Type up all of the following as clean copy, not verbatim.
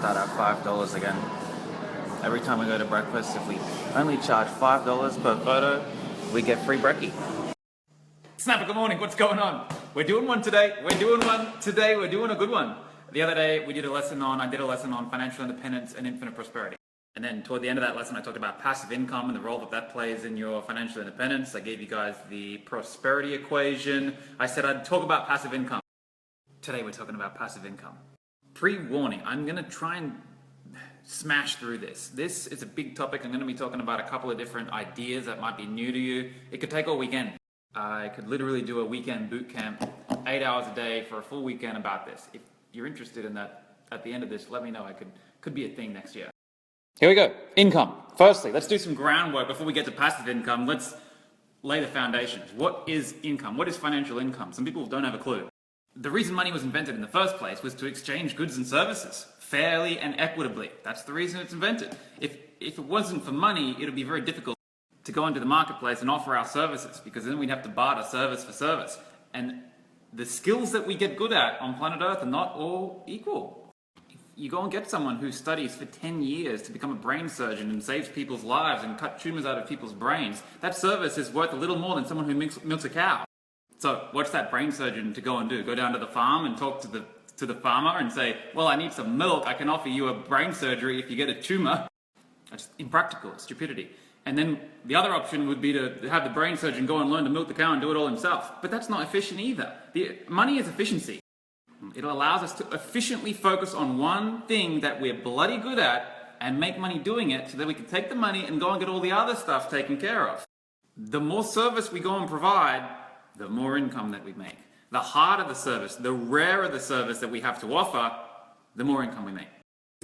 start at $5 again. Every time we go to breakfast, if we only charge $5 per photo, we get free brekkie. Snapper, good morning. What's going on? We're doing one today. We're doing a good one. The other day, I did a lesson on financial independence and infinite prosperity. And then toward the end of that lesson, I talked about passive income and the role that plays in your financial independence. I gave you guys the prosperity equation. I said I'd talk about passive income. Today, we're talking about passive income. Pre-warning, I'm going to try and smash through this. This is a big topic. I'm going to be talking about a couple of different ideas that might be new to you. It could take all weekend. I could literally do a weekend boot camp, 8 hours a day for a full weekend about this. If you're interested in that, at the end of this, let me know. I could be a thing next year. Here we go. Income. Firstly, let's do some groundwork before we get to passive income. Let's lay the foundations. What is income? What is financial income? Some people don't have a clue. The reason money was invented in the first place was to exchange goods and services fairly and equitably. That's the reason it's invented. If it wasn't for money, it would be very difficult to go into the marketplace and offer our services, because then we'd have to barter service for service. And the skills that we get good at on planet Earth are not all equal. If you go and get someone who studies for 10 years to become a brain surgeon and saves people's lives and cut tumors out of people's brains, that service is worth a little more than someone who milks a cow. So what's that brain surgeon to go and do? Go down to the farm and talk to the farmer and say, well, I need some milk. I can offer you a brain surgery if you get a tumor. That's impractical. It's stupidity. And then the other option would be to have the brain surgeon go and learn to milk the cow and do it all himself. But that's not efficient either. Money is efficiency. It allows us to efficiently focus on one thing that we're bloody good at and make money doing it so that we can take the money and go and get all the other stuff taken care of. The more service we go and provide, the more income that we make. The harder the service, the rarer the service that we have to offer, the more income we make.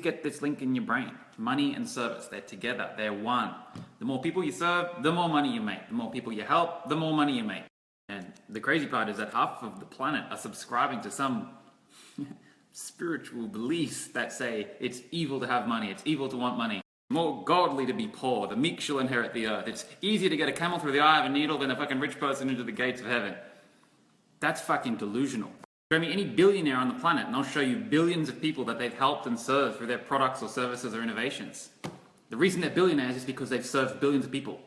Get this link in your brain. Money and service, they're together, they're one. The more people you serve, the more money you make. The more people you help, the more money you make. And the crazy part is that half of the planet are subscribing to some spiritual beliefs that say it's evil to have money, it's evil to want money. More godly to be poor, the meek shall inherit the earth. It's easier to get a camel through the eye of a needle than a fucking rich person into the gates of heaven. That's fucking delusional. Show me any billionaire on the planet and I'll show you billions of people that they've helped and served through their products or services or innovations. The reason they're billionaires is because they've served billions of people.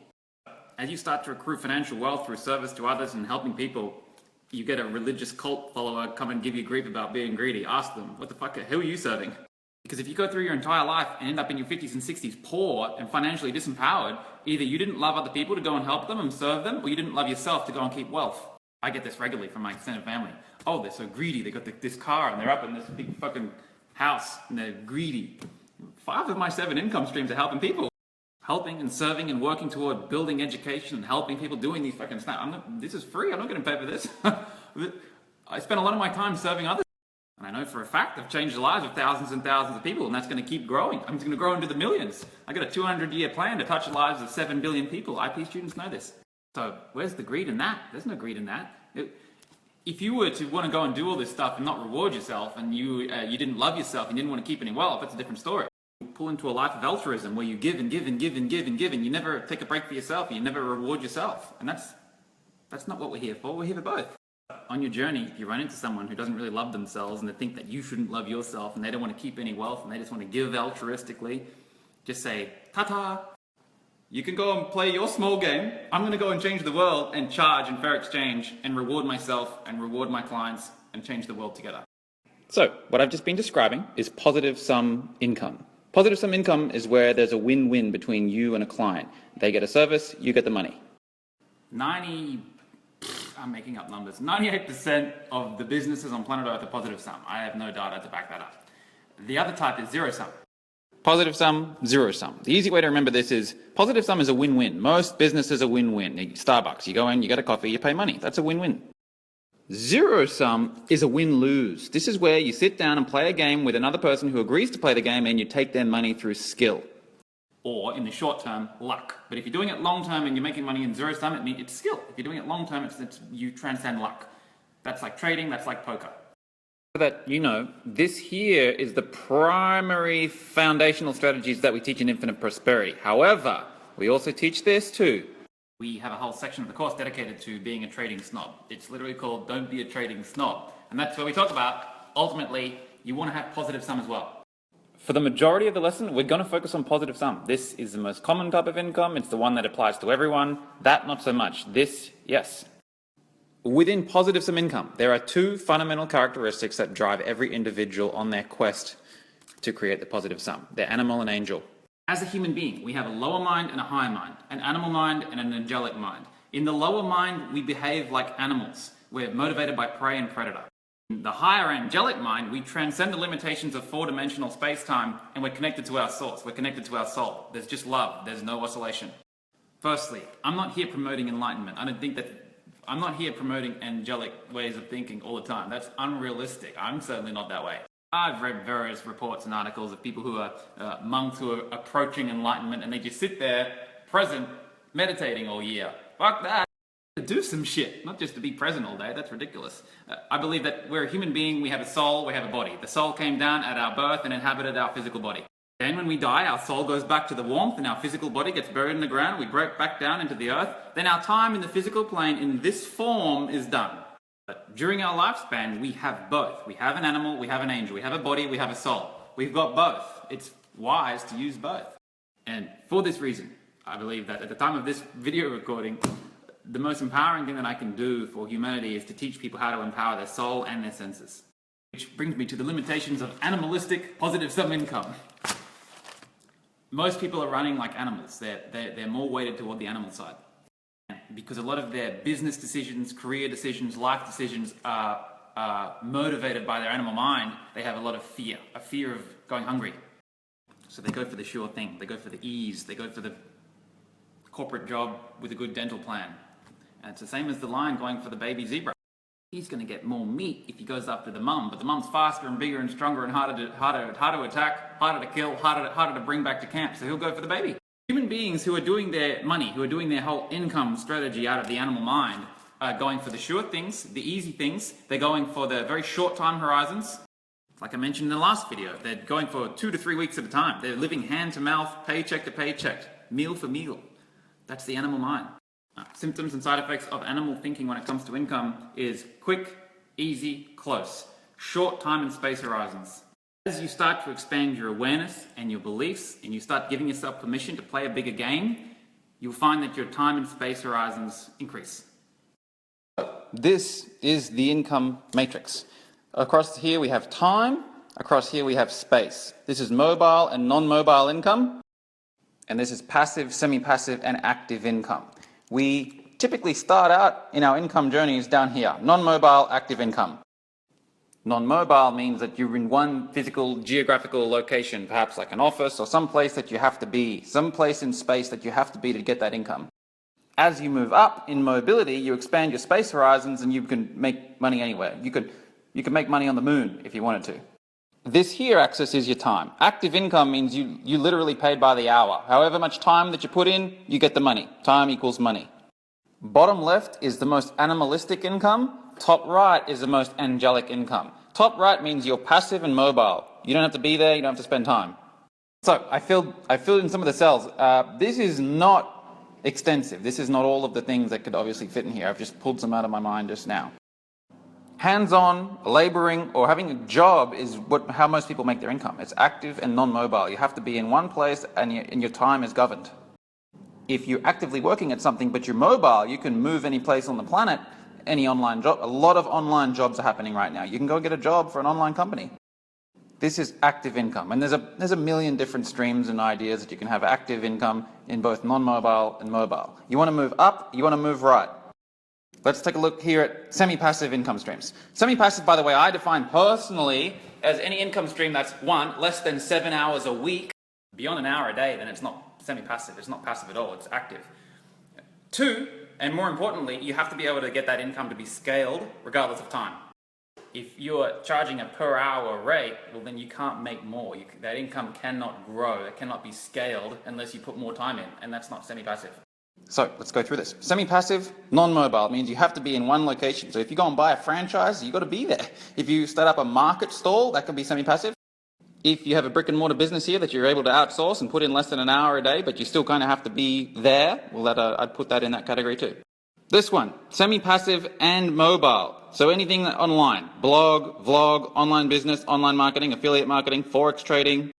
As you start to accrue financial wealth through service to others and helping people, you get a religious cult follower come and give you grief about being greedy. Ask them, what the fuck, who are you serving? Because if you go through your entire life and end up in your 50s and 60s poor and financially disempowered, either you didn't love other people to go and help them and serve them, or you didn't love yourself to go and keep wealth. I get this regularly from my extended family. Oh, they're so greedy. They got this car and they're up in this big fucking house and they're greedy. 5 of my 7 income streams are helping people. Helping and serving and working toward building education and helping people doing these fucking stuff. This is free. I'm not getting paid for this. I spend a lot of my time serving others. And I know for a fact I've changed the lives of thousands and thousands of people, and that's going to keep growing. I'm going to grow into the millions. I got a 200-year plan to touch the lives of 7 billion people. IP students know this. So where's the greed in that? There's no greed in that. If you were to want to go and do all this stuff and not reward yourself, and you didn't love yourself and you didn't want to keep any wealth, that's a different story. You pull into a life of altruism where you give and give and give and give and give, and you never take a break for yourself, and you never reward yourself. And that's not what we're here for. We're here for both. On your journey, if you run into someone who doesn't really love themselves and they think that you shouldn't love yourself and they don't want to keep any wealth and they just want to give altruistically, just say, ta-ta. You can go and play your small game. I'm going to go and change the world and charge in fair exchange and reward myself and reward my clients and change the world together. So, what I've just been describing is positive sum income. Positive sum income is where there's a win-win between you and a client. They get a service, you get the money. I'm making up numbers. 98% of the businesses on planet Earth are positive sum. I have no data to back that up. The other type is zero sum. Positive sum, zero sum. The easy way to remember this is positive sum is a win-win. Most businesses are win-win. Starbucks, you go in, you get a coffee, you pay money. That's a win-win. Zero sum is a win-lose. This is where you sit down and play a game with another person who agrees to play the game and you take their money through skill. Or, in the short term, luck. But if you're doing it long term and you're making money in zero sum, it means it's skill. If you're doing it long term, you transcend luck. That's like trading, that's like poker. So that you know, this here is the primary foundational strategies that we teach in Infinite Prosperity. However, we also teach this too. We have a whole section of the course dedicated to being a trading snob. It's literally called Don't Be a Trading Snob. And that's where we talk about, ultimately, you want to have positive sum as well. For the majority of the lesson, we're going to focus on positive sum. This is the most common type of income. It's the one that applies to everyone. That, not so much. This, yes. Within positive sum income, there are two fundamental characteristics that drive every individual on their quest to create the positive sum. They're animal and angel. As a human being, we have a lower mind and a higher mind, an animal mind and an angelic mind. In the lower mind, we behave like animals. We're motivated by prey and predator. In the higher angelic mind, we transcend the limitations of four-dimensional space-time and we're connected to our source. We're connected to our soul. There's just love. There's no oscillation. Firstly, I'm not here promoting enlightenment. I'm not here promoting angelic ways of thinking all the time. That's unrealistic. I'm certainly not that way. I've read various reports and articles of people who are monks who are approaching enlightenment and they just sit there, present, meditating all year. Fuck that. To do some shit, not just to be present all day. That's ridiculous. I believe that we're a human being, we have a soul, we have a body. The soul came down at our birth and inhabited our physical body. Then when we die, our soul goes back to the warmth and our physical body gets buried in the ground. We break back down into the earth. Then our time in the physical plane in this form is done. But during our lifespan, we have both. We have an animal, we have an angel. We have a body, we have a soul. We've got both. It's wise to use both. And for this reason, I believe that at the time of this video recording, the most empowering thing that I can do for humanity is to teach people how to empower their soul and their senses. Which brings me to the limitations of animalistic positive sum income. Most people are running like animals. They're more weighted toward the animal side. Because a lot of their business decisions, career decisions, life decisions are motivated by their animal mind, they have a lot of fear, a fear of going hungry. So they go for the sure thing, they go for the ease, they go for the corporate job with a good dental plan. And it's the same as the lion going for the baby zebra. He's going to get more meat if he goes after the mum, but the mum's faster and bigger and stronger and harder to attack, harder to kill, harder to bring back to camp, so he'll go for the baby. Human beings who are doing their money, who are doing their whole income strategy out of the animal mind, are going for the sure things, the easy things. They're going for the very short time horizons. Like I mentioned in the last video, they're going for 2 to 3 weeks at a time. They're living hand to mouth, paycheck to paycheck, meal for meal. That's the animal mind. Symptoms and side effects of animal thinking when it comes to income is quick, easy, close. Short time and space horizons. As you start to expand your awareness and your beliefs and you start giving yourself permission to play a bigger game, you'll find that your time and space horizons increase. This is the income matrix. Across here we have time, across here we have space. This is mobile and non-mobile income, and this is passive, semi-passive and active income. We typically start out in our income journeys down here, non-mobile, active income. Non-mobile means that you're in one physical, geographical location, perhaps like an office or some place that you have to be, some place in space that you have to be to get that income. As you move up in mobility, you expand your space horizons and you can make money anywhere. You can make money on the moon if you wanted to. This here axis is your time. Active income means you literally paid by the hour. However much time that you put in, you get the money. Time equals money. Bottom left is the most animalistic income. Top right is the most angelic income. Top right means you're passive and mobile. You don't have to be there, you don't have to spend time. So I filled in some of the cells. This is not extensive. This is not all of the things that could obviously fit in here. I've just pulled some out of my mind just now. Hands-on, laboring, or having a job is how most people make their income. It's active and non-mobile. You have to be in one place and your time is governed. If you're actively working at something but you're mobile, you can move any place on the planet, any online job. A lot of online jobs are happening right now. You can go get a job for an online company. This is active income, and there's a million different streams and ideas that you can have active income in both non-mobile and mobile. You want to move up, you want to move right. Let's take a look here at semi-passive income streams. Semi-passive, by the way, I define personally as any income stream that's 1, less than 7 hours a week. Beyond an hour a day, then it's not semi-passive. It's not passive at all. It's active. 2, and more importantly, you have to be able to get that income to be scaled regardless of time. If you're charging a per hour rate, well then you can't make more. That income cannot grow. It cannot be scaled unless you put more time in, and that's not semi-passive. So let's go through this. Semi-passive, non-mobile means you have to be in one location. So if you go and buy a franchise, you've got to be there. If you start up a market stall, that can be semi-passive. If you have a brick and mortar business here that you're able to outsource and put in less than an hour a day, but you still kind of have to be there, well, I'd put that in that category too. This one, semi-passive and mobile. So anything online, blog, vlog, online business, online marketing, affiliate marketing, forex trading,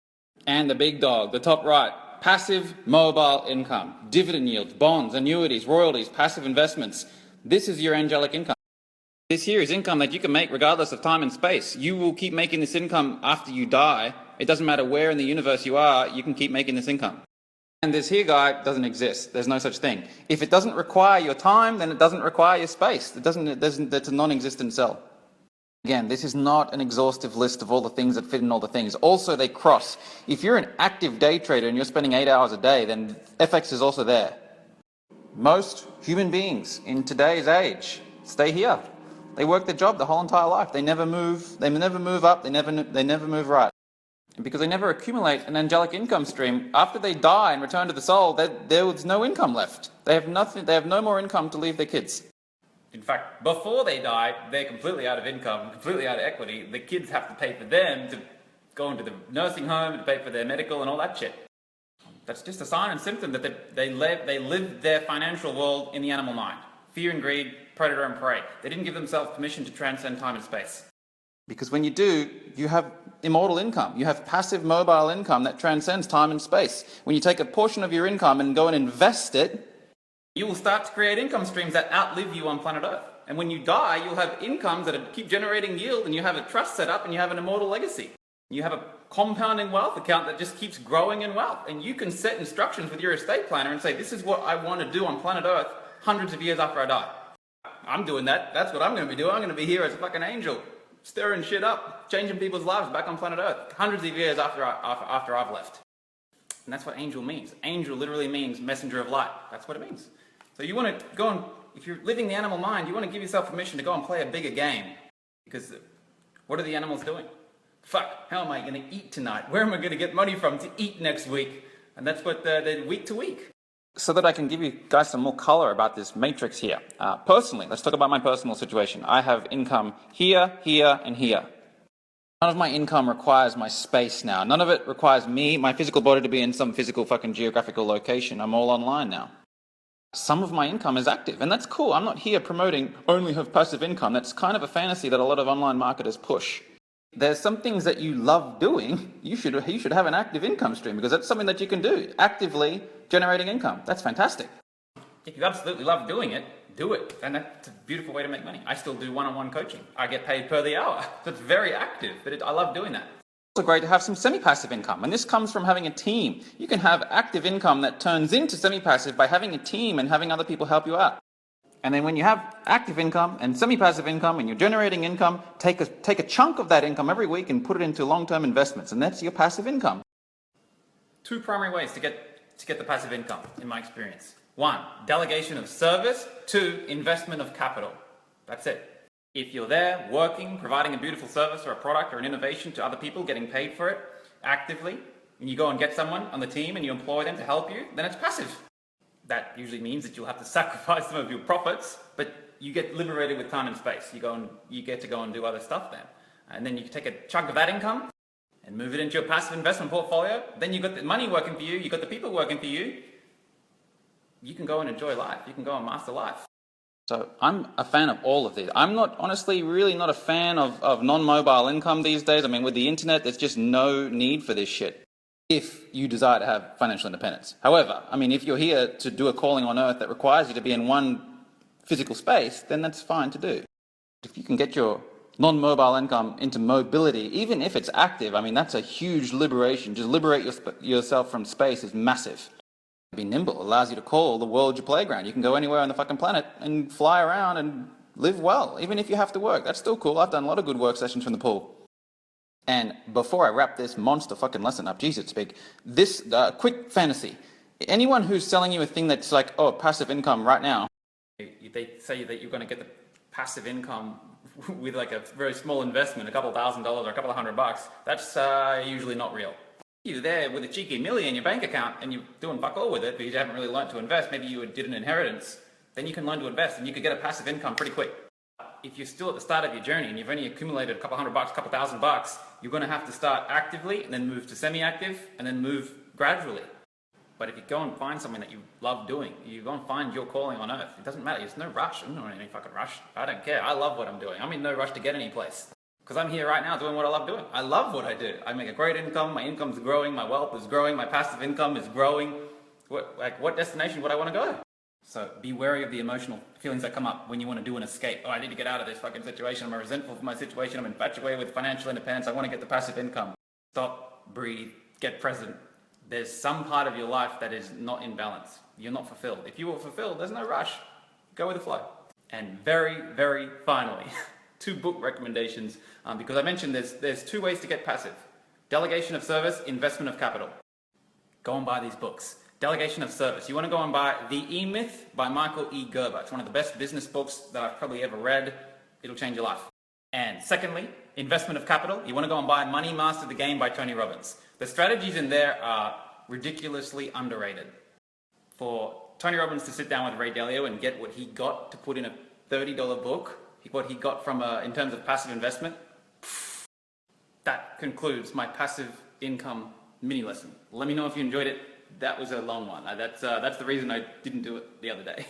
And the big dog, the top right, passive mobile income, dividend yields, bonds, annuities, royalties, passive investments. This is your angelic income. This here is income that you can make regardless of time and space. You will keep making this income after you die. It doesn't matter where in the universe you are, you can keep making this income. And this here guy doesn't exist. There's no such thing. If it doesn't require your time, then it doesn't require your space. That's a non-existent cell. Again, this is not an exhaustive list of all the things that fit in all the things. Also, they cross. If you're an active day trader and you're spending 8 hours a day, then FX is also there. Most human beings in today's age stay here. They work their job the whole entire life. They never move. They never move up. They never move right. And because they never accumulate an angelic income stream, after they die and return to the soul, there's no income left. They have nothing. They have no more income to leave their kids. In fact, before they die, they're completely out of income, completely out of equity. The kids have to pay for them to go into the nursing home, to pay for their medical and all that shit. That's just a sign and symptom that they live their financial world in the animal mind. Fear and greed, predator and prey. They didn't give themselves permission to transcend time and space. Because when you do, you have immortal income. You have passive mobile income that transcends time and space. When you take a portion of your income and go and invest it, you will start to create income streams that outlive you on planet Earth. And when you die, you'll have incomes that keep generating yield, and you have a trust set up, and you have an immortal legacy. You have a compounding wealth account that just keeps growing in wealth. And you can set instructions with your estate planner and say, this is what I want to do on planet Earth hundreds of years after I die. I'm doing that. That's what I'm going to be doing. I'm going to be here as a fucking angel, stirring shit up, changing people's lives back on planet Earth hundreds of years after I've left. And that's what angel means. Angel literally means messenger of light. That's what it means. So you want to go and, if you're living the animal mind, you want to give yourself permission to go and play a bigger game. Because what are the animals doing? Fuck, how am I going to eat tonight? Where am I going to get money from to eat next week? And that's what they're week to week. So that I can give you guys some more color about this matrix here. Personally, let's talk about my personal situation. I have income here, here, and here. None of my income requires my space now. None of it requires me, my physical body, to be in some physical fucking geographical location. I'm all online now. Some of my income is active, and that's cool. I'm not here promoting only have passive income. That's kind of a fantasy that a lot of online marketers push. There's some things that you love doing. You should have an active income stream, because that's something that you can do, actively generating income. That's fantastic. If you absolutely love doing it, do it. And that's a beautiful way to make money. I still do one-on-one coaching. I get paid per the hour. So it's very active, but I love doing that. It's also great to have some semi-passive income, and this comes from having a team. You can have active income that turns into semi-passive by having a team and having other people help you out. And then when you have active income and semi-passive income and you're generating income, take a chunk of that income every week and put it into long-term investments, and that's your passive income. Two primary ways to get the passive income, in my experience. One, delegation of service. Two, investment of capital. That's it. If you're there working, providing a beautiful service or a product or an innovation to other people, getting paid for it actively, and you go and get someone on the team and you employ them to help you, then it's passive. That usually means that you'll have to sacrifice some of your profits, but you get liberated with time and space. You get to go and do other stuff then. And then you take a chunk of that income and move it into your passive investment portfolio. Then you've got the money working for you, you've got the people working for you. You can go and enjoy life. You can go and master life. So I'm a fan of all of these. I'm not, honestly, really not a fan of non-mobile income these days. I mean, with the internet, there's just no need for this shit if you desire to have financial independence. However, I mean, if you're here to do a calling on earth that requires you to be in one physical space, then that's fine to do. If you can get your non-mobile income into mobility, even if it's active, I mean, that's a huge liberation. Just liberate yourself from space is massive. Be nimble, allows you to call the world your playground. You can go anywhere on the fucking planet and fly around and live well, even if you have to work. That's still cool. I've done a lot of good work sessions from the pool. And before I wrap this monster fucking lesson up, Jesus, it's big, this quick fantasy. Anyone who's selling you a thing that's like, oh, passive income right now, they say that you're going to get the passive income with like a very small investment, a couple $1,000 or a couple of $100, that's usually not real. You're there with a cheeky million in your bank account and you're doing fuck all with it because you haven't really learned to invest. Maybe you did an inheritance. Then you can learn to invest and you could get a passive income pretty quick. If you're still at the start of your journey and you've only accumulated a couple $100, a couple $1,000, you're going to have to start actively and then move to semi-active and then move gradually. But if you go and find something that you love doing, you go and find your calling on earth. It doesn't matter. There's no rush. I'm not in any fucking rush. I don't care. I love what I'm doing. I'm in no rush to get any place. Because I'm here right now doing what I love doing. I love what I do. I make a great income, my income's growing, my wealth is growing, my passive income is growing. What destination would I want to go? So be wary of the emotional feelings that come up when you want to do an escape. Oh, I need to get out of this fucking situation. I'm resentful for my situation. I'm infatuated with financial independence. I want to get the passive income. Stop, breathe, get present. There's some part of your life that is not in balance. You're not fulfilled. If you were fulfilled, there's no rush. Go with the flow. And very, very finally, 2 book recommendations, because I mentioned there's 2 ways to get passive. Delegation of service, investment of capital. Go and buy these books. Delegation of service. You want to go and buy The E-Myth by Michael E. Gerber. It's one of the best business books that I've probably ever read. It'll change your life. And secondly, investment of capital. You want to go and buy Money Master the Game by Tony Robbins. The strategies in there are ridiculously underrated. For Tony Robbins to sit down with Ray Dalio and get what he got to put in a $30 book, what he got from in terms of passive investment, that concludes my passive income mini lesson. Let me know if you enjoyed it. That was a long one. That's the reason I didn't do it the other day.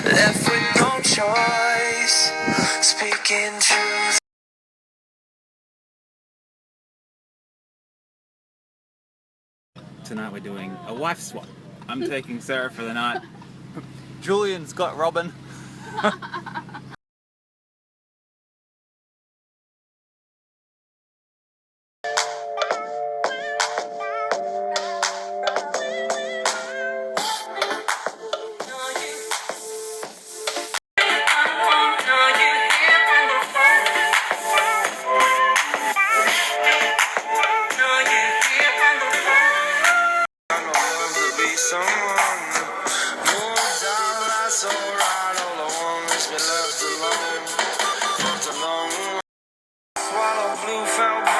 Left with no choice, speaking truth. Tonight we're doing a wife swap. I'm taking Sarah for the night. Julian's got Robin. Swallow blue found